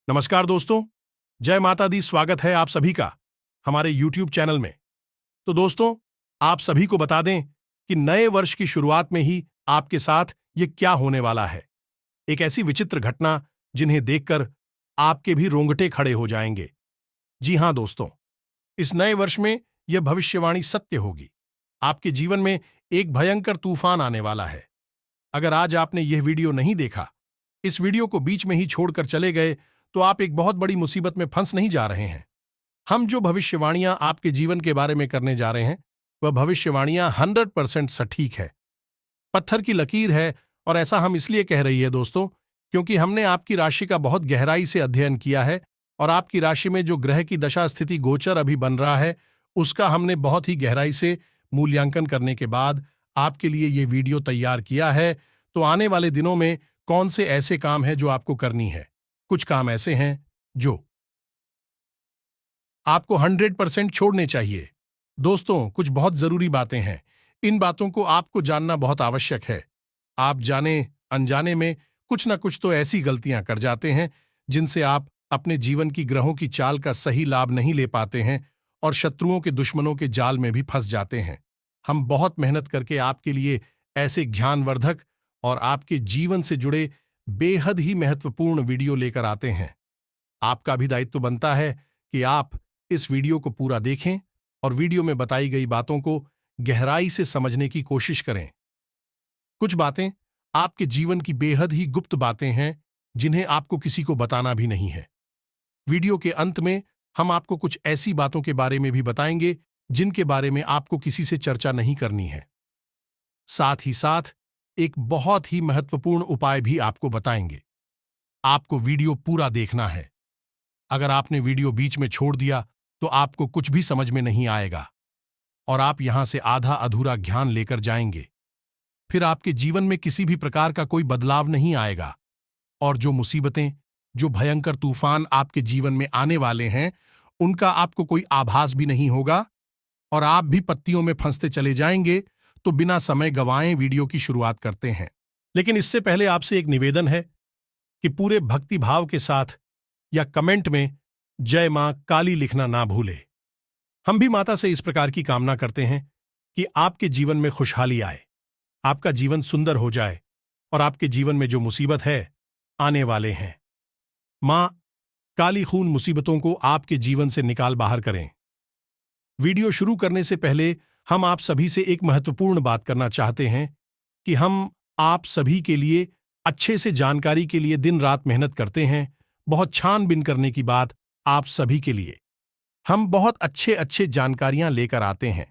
नमस्कार दोस्तों, जय माता दी। स्वागत है आप सभी का हमारे YouTube चैनल में। तो दोस्तों, आप सभी को बता दें कि नए वर्ष की शुरुआत में ही आपके साथ ये क्या होने वाला है। एक ऐसी विचित्र घटना जिन्हें देखकर आपके भी रोंगटे खड़े हो जाएंगे। जी हां दोस्तों, इस नए वर्ष में यह भविष्यवाणी सत्य होगी। आपके जीवन में एक भयंकर तूफान आने वाला है। अगर आज आपने यह वीडियो नहीं देखा, इस वीडियो को बीच में ही छोड़कर चले गए, तो आप एक बहुत बड़ी मुसीबत में फंस नहीं जा रहे हैं। हम जो भविष्यवाणियां आपके जीवन के बारे में करने जा रहे हैं, वह भविष्यवाणियां 100% सटीक है, पत्थर की लकीर है। और ऐसा हम इसलिए कह रही है दोस्तों, क्योंकि हमने आपकी राशि का बहुत गहराई से अध्ययन किया है और आपकी राशि में जो ग्रह की दशा स्थिति गोचर अभी बन रहा है, उसका हमने बहुत ही गहराई से मूल्यांकन करने के बाद आपके लिए ये वीडियो तैयार किया है। तो आने वाले दिनों में कौन से ऐसे काम हैं जो आपको करनी है। कुछ काम ऐसे हैं जो आपको 100% छोड़ने चाहिए। दोस्तों, कुछ बहुत जरूरी बातें हैं। इन बातों को आपको जानना बहुत आवश्यक है। आप जाने अनजाने में कुछ ना कुछ तो ऐसी गलतियां कर जाते हैं जिनसे आप अपने जीवन की ग्रहों की चाल का सही लाभ नहीं ले पाते हैं और शत्रुओं के दुश्मनों के जाल में भी फंस जाते हैं। हम बहुत मेहनत करके आपके लिए ऐसे ज्ञानवर्धक और आपके जीवन से जुड़े बेहद ही महत्वपूर्ण वीडियो लेकर आते हैं। आपका भी दायित्व बनता है कि आप इस वीडियो को पूरा देखें और वीडियो में बताई गई बातों को गहराई से समझने की कोशिश करें। कुछ बातें आपके जीवन की बेहद ही गुप्त बातें हैं जिन्हें आपको किसी को बताना भी नहीं है। वीडियो के अंत में हम आपको कुछ ऐसी बातों के बारे में भी बताएंगे जिनके बारे में आपको किसी से चर्चा नहीं करनी है। साथ ही साथ एक बहुत ही महत्वपूर्ण उपाय भी आपको बताएंगे। आपको वीडियो पूरा देखना है। अगर आपने वीडियो बीच में छोड़ दिया तो आपको कुछ भी समझ में नहीं आएगा और आप यहां से आधा अधूरा ज्ञान लेकर जाएंगे। फिर आपके जीवन में किसी भी प्रकार का कोई बदलाव नहीं आएगा और जो मुसीबतें, जो भयंकर तूफान आपके जीवन में आने वाले हैं, उनका आपको कोई आभास भी नहीं होगा और आप भी पत्तियों में फंसते चले जाएंगे। तो बिना समय गंवाए वीडियो की शुरुआत करते हैं। लेकिन इससे पहले आपसे एक निवेदन है कि पूरे भक्ति भाव के साथ या कमेंट में जय मां काली लिखना ना भूले। हम भी माता से इस प्रकार की कामना करते हैं कि आपके जीवन में खुशहाली आए, आपका जीवन सुंदर हो जाए और आपके जीवन में जो मुसीबत है आने वाले हैं, मां काली खून मुसीबतों को आपके जीवन से निकाल बाहर करें। वीडियो शुरू करने से पहले हम आप सभी से एक महत्वपूर्ण बात करना चाहते हैं कि हम आप सभी के लिए अच्छे से जानकारी के लिए दिन रात मेहनत करते हैं। बहुत छानबीन करने की बात आप सभी के लिए हम बहुत अच्छे जानकारियां लेकर आते हैं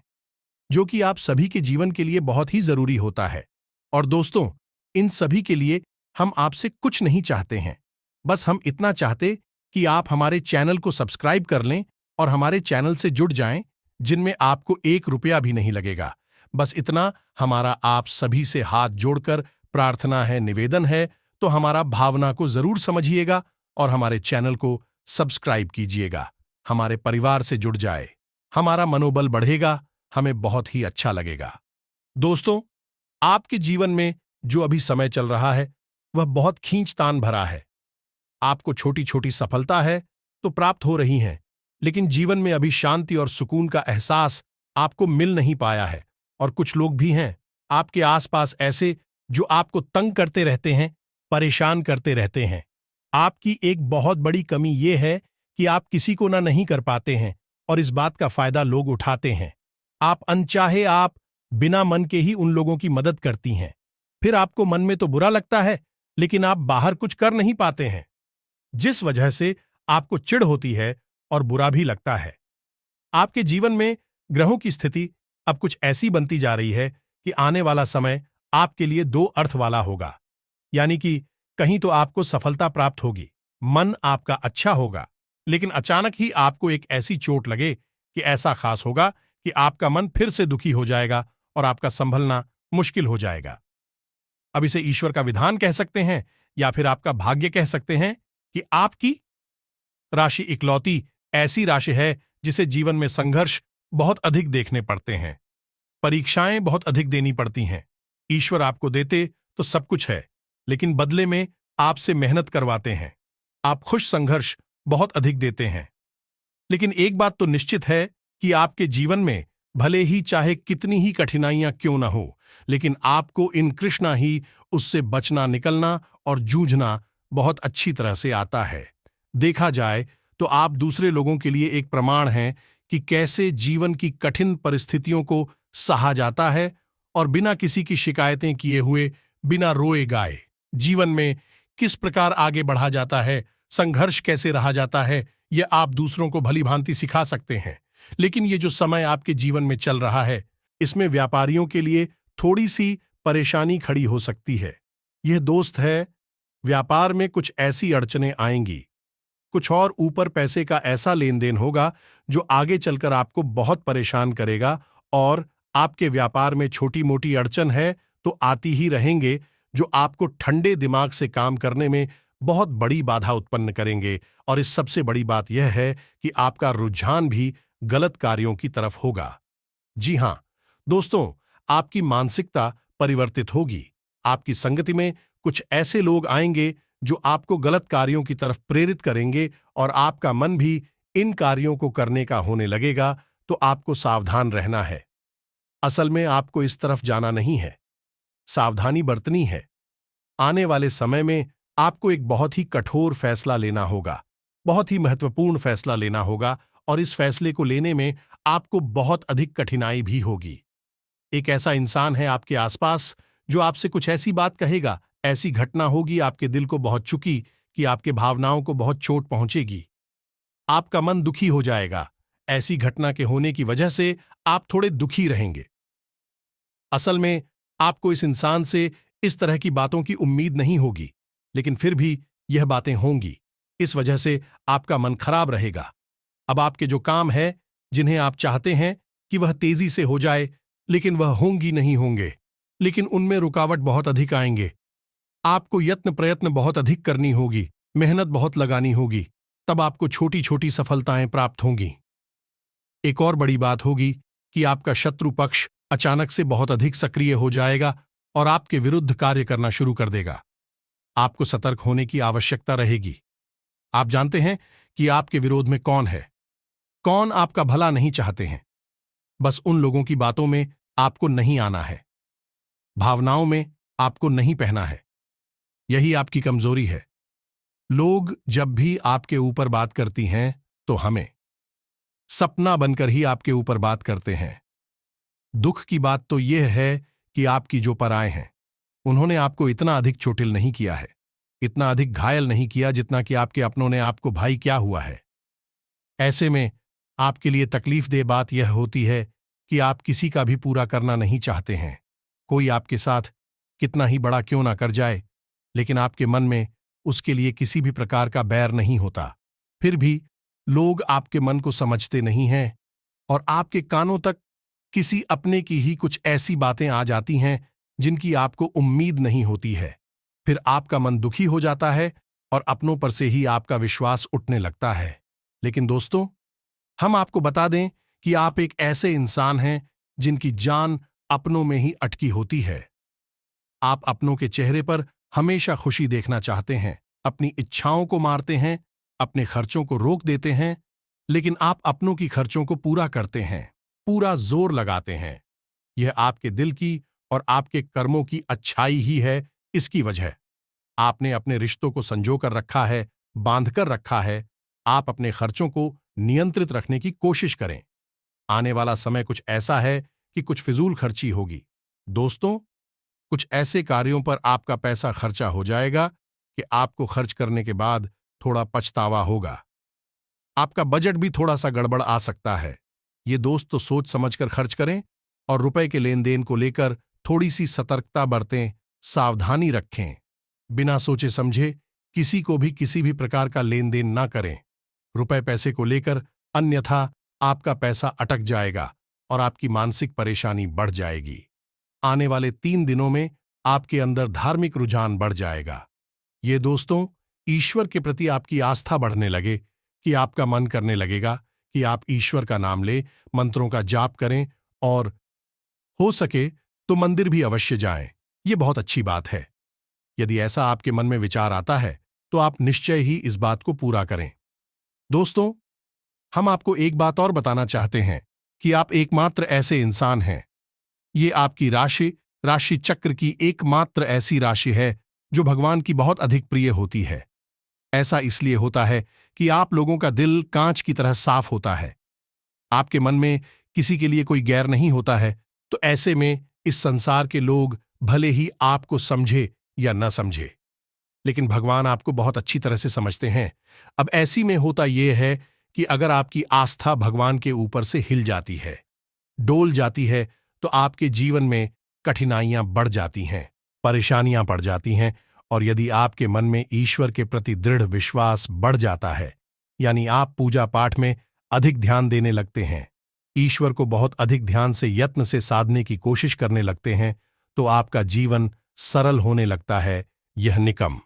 जो कि आप सभी के जीवन के लिए बहुत ही जरूरी होता है। और दोस्तों, इन सभी के लिए हम आपसे कुछ नहीं चाहते हैं, बस हम इतना चाहते कि आप हमारे चैनल को सब्सक्राइब कर लें और हमारे चैनल से जुड़ जाएं, जिनमें आपको 1 रुपया भी नहीं लगेगा। बस इतना हमारा आप सभी से हाथ जोड़कर प्रार्थना है, निवेदन है। तो हमारा भावना को जरूर समझिएगा और हमारे चैनल को सब्सक्राइब कीजिएगा। हमारे परिवार से जुड़ जाए, हमारा मनोबल बढ़ेगा, हमें बहुत ही अच्छा लगेगा। दोस्तों, आपके जीवन में जो अभी समय चल रहा है वह बहुत खींचतान भरा है। आपको छोटी छोटी सफलता है तो प्राप्त हो रही हैं, लेकिन जीवन में अभी शांति और सुकून का एहसास आपको मिल नहीं पाया है। और कुछ लोग भी हैं आपके आसपास ऐसे जो आपको तंग करते रहते हैं, परेशान करते रहते हैं। आपकी एक बहुत बड़ी कमी यह है कि आप किसी को ना नहीं कर पाते हैं और इस बात का फायदा लोग उठाते हैं। आप अनचाहे आप बिना मन के ही उन लोगों की मदद करती हैं। फिर आपको मन में तो बुरा लगता है, लेकिन आप बाहर कुछ कर नहीं पाते हैं, जिस वजह से आपको चिढ़ होती है और बुरा भी लगता है। आपके जीवन में ग्रहों की स्थिति अब कुछ ऐसी बनती जा रही है कि आने वाला समय आपके लिए 2 अर्थ वाला होगा। यानी कि कहीं तो आपको सफलता प्राप्त होगी, मन आपका अच्छा होगा, लेकिन अचानक ही आपको एक ऐसी चोट लगे कि ऐसा खास होगा कि आपका मन फिर से दुखी हो जाएगा और आपका संभलना मुश्किल हो जाएगा। अब इसे ईश्वर का विधान कह सकते हैं या फिर आपका भाग्य कह सकते हैं कि आपकी राशि इकलौती ऐसी राशि है जिसे जीवन में संघर्ष बहुत अधिक देखने पड़ते हैं, परीक्षाएं बहुत अधिक देनी पड़ती हैं। ईश्वर आपको देते तो सब कुछ है, लेकिन बदले में आपसे मेहनत करवाते हैं। आप खुश संघर्ष बहुत अधिक देते हैं। लेकिन एक बात तो निश्चित है कि आपके जीवन में भले ही चाहे कितनी ही कठिनाइयां क्यों ना हो, लेकिन आपको इन कृष्णा ही उससे बचना, निकलना और जूझना बहुत अच्छी तरह से आता है। देखा जाए तो आप दूसरे लोगों के लिए एक प्रमाण हैं कि कैसे जीवन की कठिन परिस्थितियों को सहा जाता है और बिना किसी की शिकायतें किए हुए, बिना रोए गाए जीवन में किस प्रकार आगे बढ़ा जाता है, संघर्ष कैसे रहा जाता है, यह आप दूसरों को भली भांति सिखा सकते हैं। लेकिन ये जो समय आपके जीवन में चल रहा है, इसमें व्यापारियों के लिए थोड़ी सी परेशानी खड़ी हो सकती है। यह दोस्त है, व्यापार में कुछ ऐसी अड़चनें आएंगी, कुछ और ऊपर पैसे का ऐसा लेन देन होगा जो आगे चलकर आपको बहुत परेशान करेगा, और आपके व्यापार में छोटी मोटी अड़चन है तो आती ही रहेंगे, जो आपको ठंडे दिमाग से काम करने में बहुत बड़ी बाधा उत्पन्न करेंगे। और इस सबसे बड़ी बात यह है कि आपका रुझान भी गलत कार्यों की तरफ होगा। जी हां दोस्तों, आपकी मानसिकता परिवर्तित होगी। आपकी संगति में कुछ ऐसे लोग आएंगे जो आपको गलत कार्यों की तरफ प्रेरित करेंगे, और आपका मन भी इन कार्यों को करने का होने लगेगा। तो आपको सावधान रहना है। असल में आपको इस तरफ जाना नहीं है, सावधानी बरतनी है। आने वाले समय में आपको एक बहुत ही कठोर फैसला लेना होगा, बहुत ही महत्वपूर्ण फैसला लेना होगा, और इस फैसले को लेने में आपको बहुत अधिक कठिनाई भी होगी। एक ऐसा इंसान है आपके आसपास जो आपसे कुछ ऐसी बात कहेगा, ऐसी घटना होगी आपके दिल को बहुत चुकी कि आपके भावनाओं को बहुत चोट पहुंचेगी। आपका मन दुखी हो जाएगा। ऐसी घटना के होने की वजह से आप थोड़े दुखी रहेंगे। असल में आपको इस इंसान से इस तरह की बातों की उम्मीद नहीं होगी, लेकिन फिर भी यह बातें होंगी। इस वजह से आपका मन खराब रहेगा। अब आपके जो काम है, जिन्हें आप चाहते हैं कि वह तेजी से हो जाए, लेकिन वह होंगी नहीं होंगे, लेकिन उनमें रुकावट बहुत अधिक आएंगे। आपको यत्न प्रयत्न बहुत अधिक करनी होगी, मेहनत बहुत लगानी होगी, तब आपको छोटी छोटी सफलताएं प्राप्त होंगी। एक और बड़ी बात होगी कि आपका शत्रु पक्ष अचानक से बहुत अधिक सक्रिय हो जाएगा और आपके विरुद्ध कार्य करना शुरू कर देगा। आपको सतर्क होने की आवश्यकता रहेगी। आप जानते हैं कि आपके विरोध में कौन है, कौन आपका भला नहीं चाहते हैं। बस उन लोगों की बातों में आपको नहीं आना है, भावनाओं में आपको नहीं पहना है। यही आपकी कमजोरी है। लोग जब भी आपके ऊपर बात करती हैं तो हमें सपना बनकर ही आपके ऊपर बात करते हैं। दुख की बात तो यह है कि आपकी जो पराए हैं, उन्होंने आपको इतना अधिक चोटिल नहीं किया है, इतना अधिक घायल नहीं किया जितना कि आपके अपनों ने आपको। भाई क्या हुआ है? ऐसे में आपके लिए तकलीफदेह बात यह होती है कि आप किसी का भी पूरा करना नहीं चाहते हैं। कोई आपके साथ कितना ही बड़ा क्यों ना कर जाए, लेकिन आपके मन में उसके लिए किसी भी प्रकार का बैर नहीं होता। फिर भी लोग आपके मन को समझते नहीं हैं, और आपके कानों तक किसी अपने की ही कुछ ऐसी बातें आ जाती हैं जिनकी आपको उम्मीद नहीं होती है। फिर आपका मन दुखी हो जाता है और अपनों पर से ही आपका विश्वास उठने लगता है। लेकिन दोस्तों, हम आपको बता दें कि आप एक ऐसे इंसान हैं जिनकी जान अपनों में ही अटकी होती है। आप अपनों के चेहरे पर हमेशा खुशी देखना चाहते हैं, अपनी इच्छाओं को मारते हैं, अपने खर्चों को रोक देते हैं, लेकिन आप अपनों की खर्चों को पूरा करते हैं, पूरा जोर लगाते हैं। यह आपके दिल की और आपके कर्मों की अच्छाई ही है। इसकी वजह आपने अपने रिश्तों को संजो कर रखा है, बांध कर रखा है। आप अपने खर्चों को नियंत्रित रखने की कोशिश करें। आने वाला समय कुछ ऐसा है कि कुछ फिजूल खर्ची होगी। दोस्तों, कुछ ऐसे कार्यों पर आपका पैसा खर्चा हो जाएगा कि आपको खर्च करने के बाद थोड़ा पछतावा होगा। आपका बजट भी थोड़ा सा गड़बड़ आ सकता है। ये दोस्त तो सोच समझकर खर्च करें, और रुपए के लेन देन को लेकर थोड़ी सी सतर्कता बरतें, सावधानी रखें। बिना सोचे समझे किसी को भी किसी भी प्रकार का लेन देन ना करें रुपए पैसे को लेकर, अन्यथा आपका पैसा अटक जाएगा और आपकी मानसिक परेशानी बढ़ जाएगी। आने वाले 3 दिनों में आपके अंदर धार्मिक रुझान बढ़ जाएगा। ये दोस्तों, ईश्वर के प्रति आपकी आस्था बढ़ने लगे कि आपका मन करने लगेगा कि आप ईश्वर का नाम ले, मंत्रों का जाप करें, और हो सके तो मंदिर भी अवश्य जाएं। ये बहुत अच्छी बात है। यदि ऐसा आपके मन में विचार आता है तो आप निश्चय ही इस बात को पूरा करें। दोस्तों, हम आपको एक बात और बताना चाहते हैं कि आप एकमात्र ऐसे इंसान हैं। ये आपकी राशि चक्र की एकमात्र ऐसी राशि है जो भगवान की बहुत अधिक प्रिय होती है। ऐसा इसलिए होता है कि आप लोगों का दिल कांच की तरह साफ होता है। आपके मन में किसी के लिए कोई गैर नहीं होता है, तो ऐसे में इस संसार के लोग भले ही आपको समझे या न समझे, लेकिन भगवान आपको बहुत अच्छी तरह से समझते हैं। अब ऐसी में होता यह है कि अगर आपकी आस्था भगवान के ऊपर से हिल जाती है, डोल जाती है, तो आपके जीवन में कठिनाइयां बढ़ जाती हैं, परेशानियां पड़ जाती हैं। और यदि आपके मन में ईश्वर के प्रति दृढ़ विश्वास बढ़ जाता है, यानी आप पूजा पाठ में अधिक ध्यान देने लगते हैं, ईश्वर को बहुत अधिक ध्यान से यत्न से साधने की कोशिश करने लगते हैं, तो आपका जीवन सरल होने लगता है। यह निकम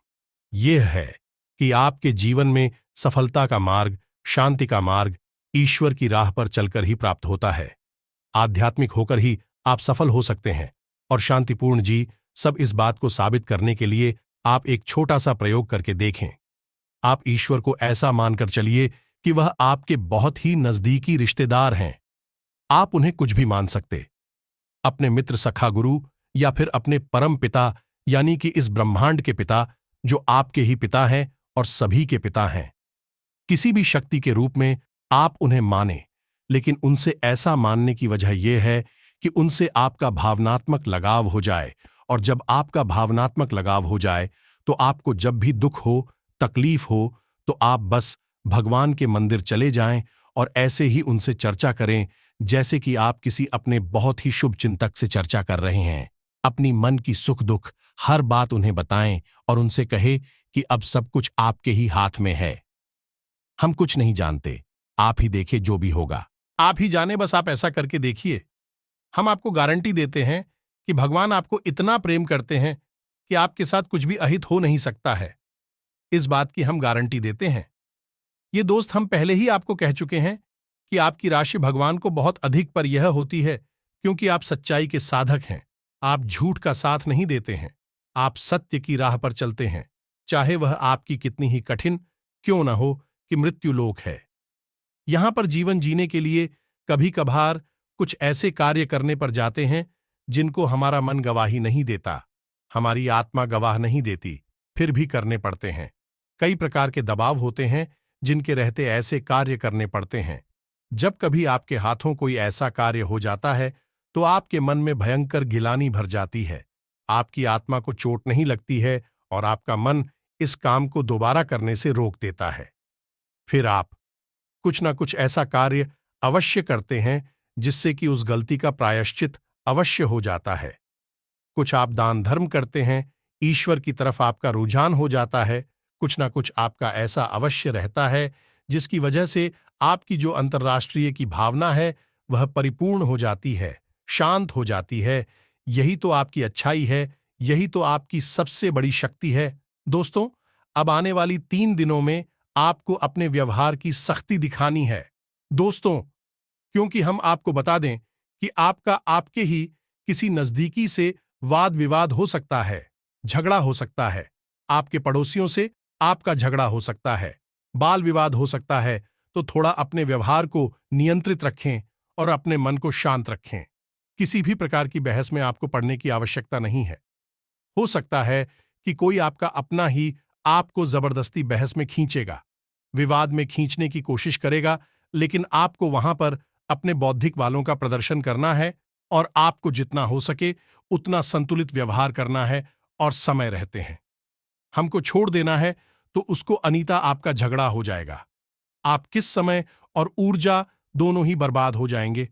यह है कि आपके जीवन में सफलता का मार्ग, शांति का मार्ग ईश्वर की राह पर चलकर ही प्राप्त होता है। आध्यात्मिक होकर ही आप सफल हो सकते हैं। और शांतिपूर्ण जी, सब इस बात को साबित करने के लिए आप एक छोटा सा प्रयोग करके देखें। आप ईश्वर को ऐसा मानकर चलिए कि वह आपके बहुत ही नजदीकी रिश्तेदार हैं। आप उन्हें कुछ भी मान सकते, अपने मित्र, सखा, गुरु, या फिर अपने परम पिता, यानी कि इस ब्रह्मांड के पिता, जो आपके ही पिता हैं और सभी के पिता हैं। किसी भी शक्ति के रूप में आप उन्हें माने, लेकिन उनसे ऐसा मानने की वजह यह है कि उनसे आपका भावनात्मक लगाव हो जाए। और जब आपका भावनात्मक लगाव हो जाए, तो आपको जब भी दुख हो, तकलीफ हो, तो आप बस भगवान के मंदिर चले जाएं और ऐसे ही उनसे चर्चा करें जैसे कि आप किसी अपने बहुत ही शुभ चिंतक से चर्चा कर रहे हैं। अपनी मन की सुख दुख हर बात उन्हें बताएं और उनसे कहे कि अब सब कुछ आपके ही हाथ में है। हम कुछ नहीं जानते, आप ही देखे जो भी होगा, आप ही जाने, बस आप ऐसा करके देखिए। हम आपको गारंटी देते हैं कि भगवान आपको इतना प्रेम करते हैं कि आपके साथ कुछ भी अहित हो नहीं सकता है। इस बात की हम गारंटी देते हैं। ये दोस्त, हम पहले ही आपको कह चुके हैं कि आपकी राशि भगवान को बहुत अधिक पर यह होती है क्योंकि आप सच्चाई के साधक हैं। आप झूठ का साथ नहीं देते हैं, आप सत्य की राह पर चलते हैं, चाहे वह आपकी कितनी ही कठिन क्यों न हो कि मृत्यु लोक है। यहां पर जीवन जीने के लिए कभी कभार कुछ ऐसे कार्य करने पर जाते हैं जिनको हमारा मन गवाही नहीं देता, हमारी आत्मा गवाह नहीं देती, फिर भी करने पड़ते हैं। कई प्रकार के दबाव होते हैं जिनके रहते ऐसे कार्य करने पड़ते हैं। जब कभी आपके हाथों कोई ऐसा कार्य हो जाता है, तो आपके मन में भयंकर गिलानी भर जाती है। आपकी आत्मा को चोट नहीं लगती है और आपका मन इस काम को दोबारा करने से रोक देता है। फिर आप कुछ ना कुछ ऐसा कार्य अवश्य करते हैं जिससे कि उस गलती का प्रायश्चित अवश्य हो जाता है। कुछ आप दान धर्म करते हैं, ईश्वर की तरफ आपका रुझान हो जाता है। कुछ ना कुछ आपका ऐसा अवश्य रहता है जिसकी वजह से आपकी जो अंतर्राष्ट्रीय की भावना है वह परिपूर्ण हो जाती है, शांत हो जाती है। यही तो आपकी अच्छाई है, यही तो आपकी सबसे बड़ी शक्ति है। दोस्तों, अब आने वाली 3 दिनों में आपको अपने व्यवहार की सख्ती दिखानी है। दोस्तों, क्योंकि हम आपको बता दें कि आपका आपके ही किसी नजदीकी से वाद विवाद हो सकता है, झगड़ा हो सकता है, आपके पड़ोसियों से आपका झगड़ा हो सकता है, बाल विवाद हो सकता है, तो थोड़ा अपने व्यवहार को नियंत्रित रखें और अपने मन को शांत रखें। किसी भी प्रकार की बहस में आपको पड़ने की आवश्यकता नहीं है। हो सकता है कि कोई आपका अपना ही आपको जबरदस्ती बहस में खींचेगा, विवाद में खींचने की कोशिश करेगा, लेकिन आपको वहां पर अपने बौद्धिक वालों का प्रदर्शन करना है और आपको जितना हो सके उतना संतुलित व्यवहार करना है और समय रहते हैं हमको छोड़ देना है, तो उसको अनीता आपका झगड़ा हो जाएगा। आप किस समय और ऊर्जा दोनों ही बर्बाद हो जाएंगे।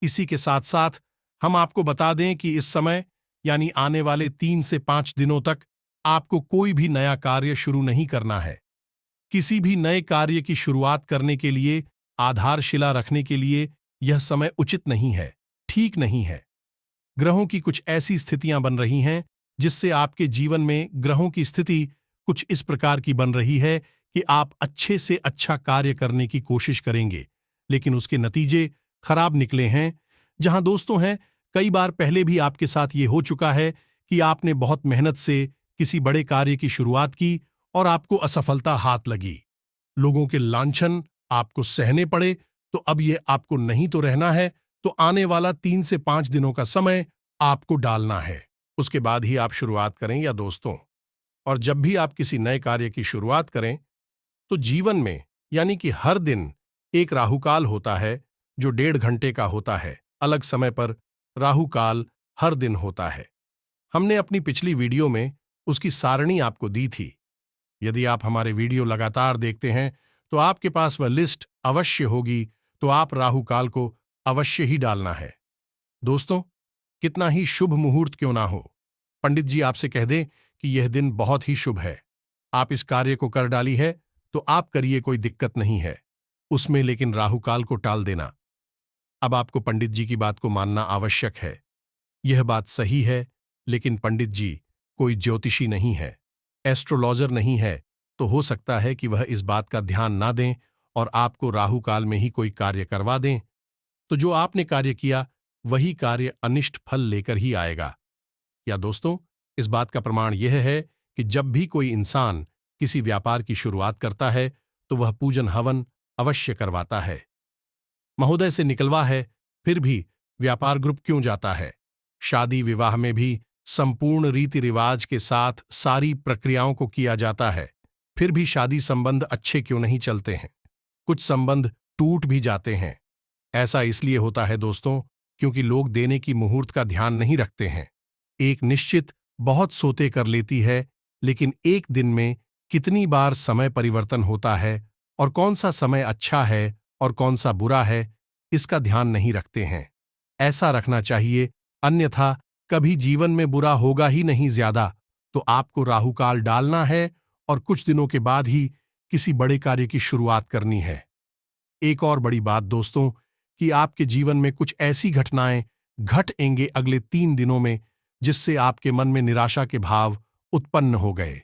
इसी के साथ साथ हम आपको बता दें कि इस समय यानी आने वाले 3 से 5 दिनों तक आपको कोई भी नया कार्य शुरू नहीं करना है। किसी भी नए कार्य की शुरुआत करने के लिए, आधारशिला रखने के लिए यह समय उचित नहीं है, ठीक नहीं है। ग्रहों की कुछ ऐसी स्थितियां बन रही हैं जिससे आपके जीवन में ग्रहों की स्थिति कुछ इस प्रकार की बन रही है कि आप अच्छे से अच्छा कार्य करने की कोशिश करेंगे, लेकिन उसके नतीजे खराब निकले हैं। जहां दोस्तों हैं, कई बार पहले भी आपके साथ ये हो चुका है कि आपने बहुत मेहनत से किसी बड़े कार्य की शुरुआत की और आपको असफलता हाथ लगी, लोगों के लांछन आपको सहने पड़े, तो अब ये आपको नहीं तो रहना है, तो आने वाला 3 से 5 दिनों का समय आपको डालना है। उसके बाद ही आप शुरुआत करें या दोस्तों। और जब भी आप किसी नए कार्य की शुरुआत करें, तो जीवन में यानी कि हर दिन एक राहुकाल होता है जो 1.5 घंटे का होता है। अलग समय पर राहुकाल हर दिन होता है। हमने अपनी पिछली वीडियो में उसकी सारणी आपको दी थी। यदि आप हमारे वीडियो लगातार देखते हैं तो आपके पास वह लिस्ट अवश्य होगी, तो आप राहुकाल को अवश्य ही डालना है। दोस्तों, कितना ही शुभ मुहूर्त क्यों ना हो, पंडित जी आपसे कह दें कि यह दिन बहुत ही शुभ है, आप इस कार्य को कर डाली है, तो आप करिए, कोई दिक्कत नहीं है उसमें, लेकिन राहुकाल को टाल देना। अब आपको पंडित जी की बात को मानना आवश्यक है। यह बात सही है, लेकिन पंडित जी कोई ज्योतिषी नहीं है, एस्ट्रोलॉजर नहीं है, तो हो सकता है कि वह इस बात का ध्यान ना दें और आपको राहुकाल में ही कोई कार्य करवा दें, तो जो आपने कार्य किया वही कार्य अनिष्ट फल लेकर ही आएगा। या दोस्तों, इस बात का प्रमाण यह है कि जब भी कोई इंसान किसी व्यापार की शुरुआत करता है तो वह पूजन हवन अवश्य करवाता है। महोदय से निकलवा है, फिर भी व्यापार ग्रुप क्यों जाता है? शादी विवाह में भी संपूर्ण रीति रिवाज के साथ सारी प्रक्रियाओं को किया जाता है, फिर भी शादी संबंध अच्छे क्यों नहीं चलते हैं? कुछ संबंध टूट भी जाते हैं। ऐसा इसलिए होता है दोस्तों, क्योंकि लोग देने की मुहूर्त का ध्यान नहीं रखते हैं। एक निश्चित बहुत सोते कर लेती है, लेकिन एक दिन में कितनी बार समय परिवर्तन होता है और कौन सा समय अच्छा है और कौन सा बुरा है, इसका ध्यान नहीं रखते हैं। ऐसा रखना चाहिए, अन्यथा कभी जीवन में बुरा होगा ही नहीं ज्यादा। तो आपको राहुकाल डालना है और कुछ दिनों के बाद ही किसी बड़े कार्य की शुरुआत करनी है। एक और बड़ी बात दोस्तों, कि आपके जीवन में कुछ ऐसी घटनाएं घटेंगे अगले 3 दिनों में जिससे आपके मन में निराशा के भाव उत्पन्न हो गए।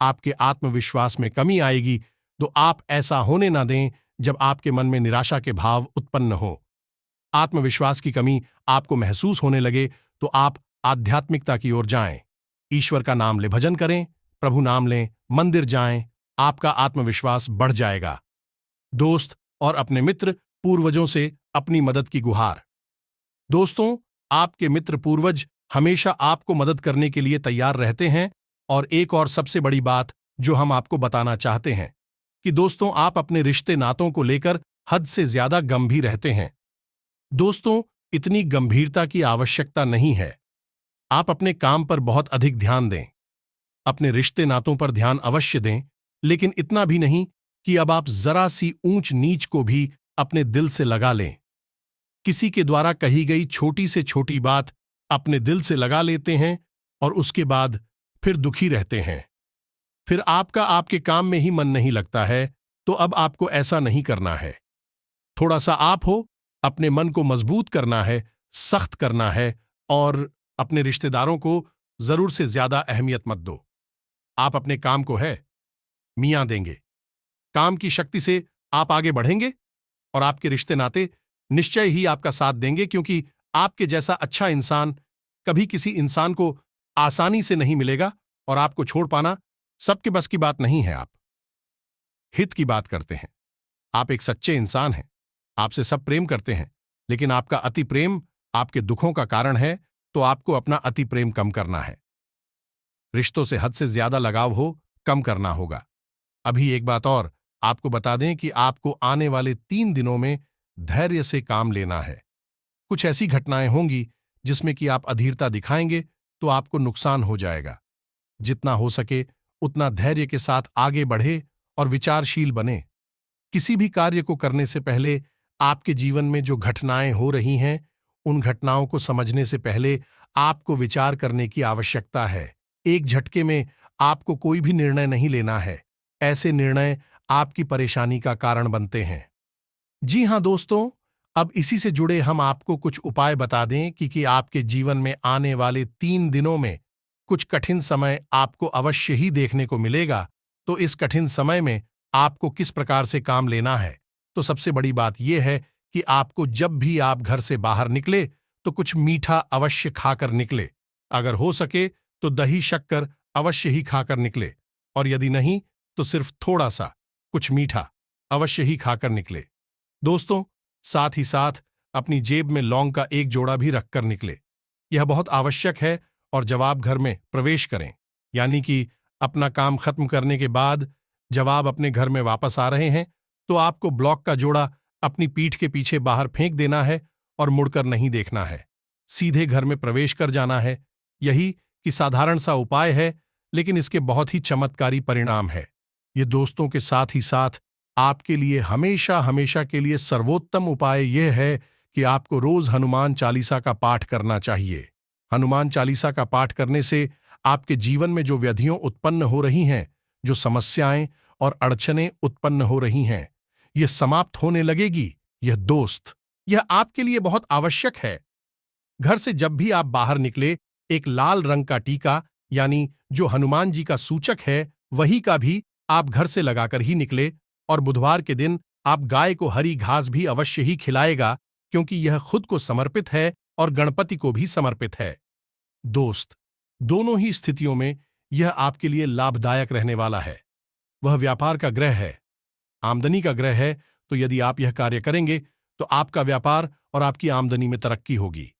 आपके आत्मविश्वास में कमी आएगी, तो आप ऐसा होने ना दें जब आपके मन में निराशा के भाव उत्पन्न हो। आत्मविश्वास की कमी आपको महसूस होने लगे तो आप आध्यात्मिकता की ओर जाएं, ईश्वर का नाम ले, भजन करें, प्रभु नाम लें, मंदिर जाएं, आपका आत्मविश्वास बढ़ जाएगा। दोस्त और अपने मित्र पूर्वजों से अपनी मदद की गुहार। दोस्तों, आपके मित्र पूर्वज हमेशा आपको मदद करने के लिए तैयार रहते हैं। और एक और सबसे बड़ी बात जो हम आपको बताना चाहते हैं कि दोस्तों, आप अपने रिश्ते नातों को लेकर हद से ज्यादा गंभीर रहते हैं। दोस्तों, इतनी गंभीरता की आवश्यकता नहीं है। आप अपने काम पर बहुत अधिक ध्यान दें, अपने रिश्ते नातों पर ध्यान अवश्य दें, लेकिन इतना भी नहीं कि अब आप जरा सी ऊंच नीच को भी अपने दिल से लगा लें। किसी के द्वारा कही गई छोटी से छोटी बात अपने दिल से लगा लेते हैं और उसके बाद फिर दुखी रहते हैं। फिर आपका आपके काम में ही मन नहीं लगता है, तो अब आपको ऐसा नहीं करना है। थोड़ा सा आप हो, अपने मन को मजबूत करना है, सख्त करना है और अपने रिश्तेदारों को जरूर से ज्यादा अहमियत मत दो। आप अपने काम को है मियां देंगे, काम की शक्ति से आप आगे बढ़ेंगे और आपके रिश्ते नाते निश्चय ही आपका साथ देंगे, क्योंकि आपके जैसा अच्छा इंसान कभी किसी इंसान को आसानी से नहीं मिलेगा और आपको छोड़ पाना सबके बस की बात नहीं है। आप हित की बात करते हैं, आप एक सच्चे इंसान हैं, आपसे सब प्रेम करते हैं, लेकिन आपका अति प्रेम आपके दुखों का कारण है, तो आपको अपना अति प्रेम कम करना है। रिश्तों से हद से ज्यादा लगाव हो, कम करना होगा। अभी एक बात और आपको बता दें कि आपको आने वाले 3 दिनों में धैर्य से काम लेना है। कुछ ऐसी घटनाएं होंगी जिसमें कि आप अधीरता दिखाएंगे तो आपको नुकसान हो जाएगा। जितना हो सके उतना धैर्य के साथ आगे बढ़े और विचारशील बने। किसी भी कार्य को करने से पहले आपके जीवन में जो घटनाएं हो रही हैं, उन घटनाओं को समझने से पहले आपको विचार करने की आवश्यकता है। एक झटके में आपको कोई भी निर्णय नहीं लेना है। ऐसे निर्णय आपकी परेशानी का कारण बनते हैं। जी हां दोस्तों, अब इसी से जुड़े हम आपको कुछ उपाय बता दें कि आपके जीवन में आने वाले 3 दिनों में कुछ कठिन समय आपको अवश्य ही देखने को मिलेगा। तो इस कठिन समय में आपको किस प्रकार से काम लेना है? तो सबसे बड़ी बात यह है कि आपको जब भी आप घर से बाहर निकले तो कुछ मीठा अवश्य खाकर निकले। अगर हो सके तो दही शक्कर अवश्य ही खाकर निकले और यदि नहीं तो सिर्फ थोड़ा सा कुछ मीठा अवश्य ही खाकर निकले। दोस्तों, साथ ही साथ अपनी जेब में लौंग का एक जोड़ा भी रखकर निकले। यह बहुत आवश्यक है। और जब आप घर में प्रवेश करें, यानी कि अपना काम खत्म करने के बाद जब आप अपने घर में वापस आ रहे हैं, तो आपको ब्लॉक का जोड़ा अपनी पीठ के पीछे बाहर फेंक देना है और मुड़कर नहीं देखना है। सीधे घर में प्रवेश कर जाना है। यही कि साधारण सा उपाय है, लेकिन इसके बहुत ही चमत्कारी परिणाम है। ये दोस्तों के साथ ही साथ आपके लिए हमेशा हमेशा के लिए सर्वोत्तम उपाय यह है कि आपको रोज हनुमान चालीसा का पाठ करना चाहिए। हनुमान चालीसा का पाठ करने से आपके जीवन में जो व्याधियां उत्पन्न हो रही हैं, जो समस्याएं और अड़चनें उत्पन्न हो रही हैं, यह समाप्त होने लगेगी। यह दोस्त, यह आपके लिए बहुत आवश्यक है। घर से जब भी आप बाहर निकले, एक लाल रंग का टीका, यानी जो हनुमान जी का सूचक है, वही का भी आप घर से लगाकर ही निकले। और बुधवार के दिन आप गाय को हरी घास भी अवश्य ही खिलाएगा, क्योंकि यह खुद को समर्पित है और गणपति को भी समर्पित है। दोस्त, दोनों ही स्थितियों में यह आपके लिए लाभदायक रहने वाला है। वह व्यापार का ग्रह है, आमदनी का ग्रह है, तो यदि आप यह कार्य करेंगे तो आपका व्यापार और आपकी आमदनी में तरक्की होगी।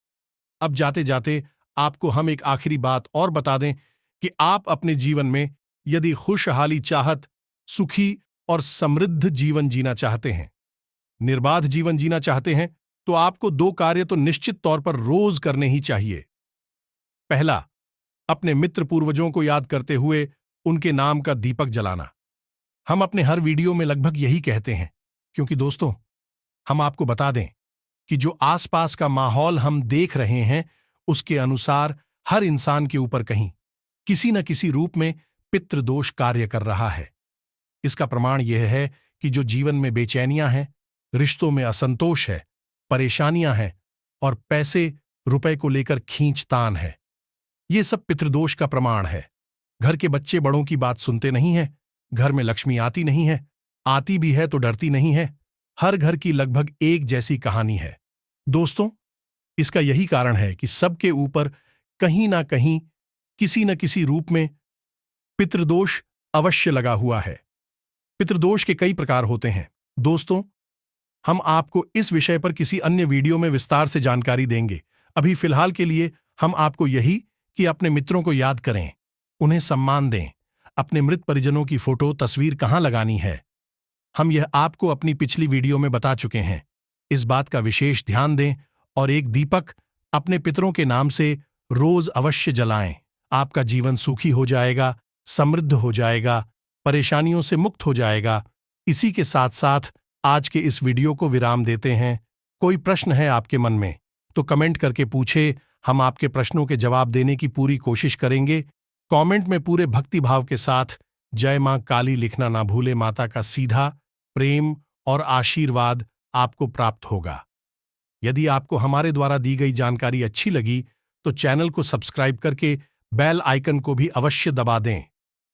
अब जाते जाते आपको हम एक आखिरी बात और बता दें कि आप अपने जीवन में यदि खुशहाली चाहत, सुखी और समृद्ध जीवन जीना चाहते हैं, निर्बाध जीवन जीना चाहते हैं, तो आपको 2 कार्य तो निश्चित तौर पर रोज करने ही चाहिए। पहला, अपने मित्र पूर्वजों को याद करते हुए उनके नाम का दीपक जलाना। हम अपने हर वीडियो में लगभग यही कहते हैं, क्योंकि दोस्तों, हम आपको बता दें कि जो आसपास का माहौल हम देख रहे हैं, उसके अनुसार हर इंसान के ऊपर कहीं किसी न किसी रूप में पितृदोष कार्य कर रहा है। इसका प्रमाण यह है कि जो जीवन में बेचैनियां हैं, रिश्तों में असंतोष है, परेशानियां हैं और पैसे रुपए को लेकर खींचतान है, ये सब पितृदोष का प्रमाण है। घर के बच्चे बड़ों की बात सुनते नहीं हैं, घर में लक्ष्मी आती नहीं है, आती भी है तो डरती नहीं है। हर घर की लगभग एक जैसी कहानी है। दोस्तों, इसका यही कारण है कि सबके ऊपर कहीं ना कहीं किसी न किसी रूप में पितृदोष अवश्य लगा हुआ है। पितृदोष के कई प्रकार होते हैं। दोस्तों, हम आपको इस विषय पर किसी अन्य वीडियो में विस्तार से जानकारी देंगे। अभी फिलहाल के लिए हम आपको यही कि अपने मित्रों को याद करें, उन्हें सम्मान दें। अपने मृत परिजनों की फोटो तस्वीर कहाँ लगानी है, हम यह आपको अपनी पिछली वीडियो में बता चुके हैं। इस बात का विशेष ध्यान दें और एक दीपक अपने पितरों के नाम से रोज अवश्य जलाएं। आपका जीवन सुखी हो जाएगा, समृद्ध हो जाएगा, परेशानियों से मुक्त हो जाएगा। इसी के साथ साथ आज के इस वीडियो को विराम देते हैं। कोई प्रश्न है आपके मन में तो कमेंट करके पूछे, हम आपके प्रश्नों के जवाब देने की पूरी कोशिश करेंगे। कमेंट में पूरे भक्तिभाव के साथ जय मां काली लिखना ना भूले। माता का सीधा प्रेम और आशीर्वाद आपको प्राप्त होगा। यदि आपको हमारे द्वारा दी गई जानकारी अच्छी लगी तो चैनल को सब्सक्राइब करके बेल आइकन को भी अवश्य दबा दें।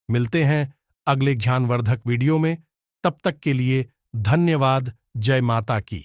मिलते हैं अगले ज्ञानवर्धक वीडियो में। तब तक के लिए धन्यवाद। जय माता की।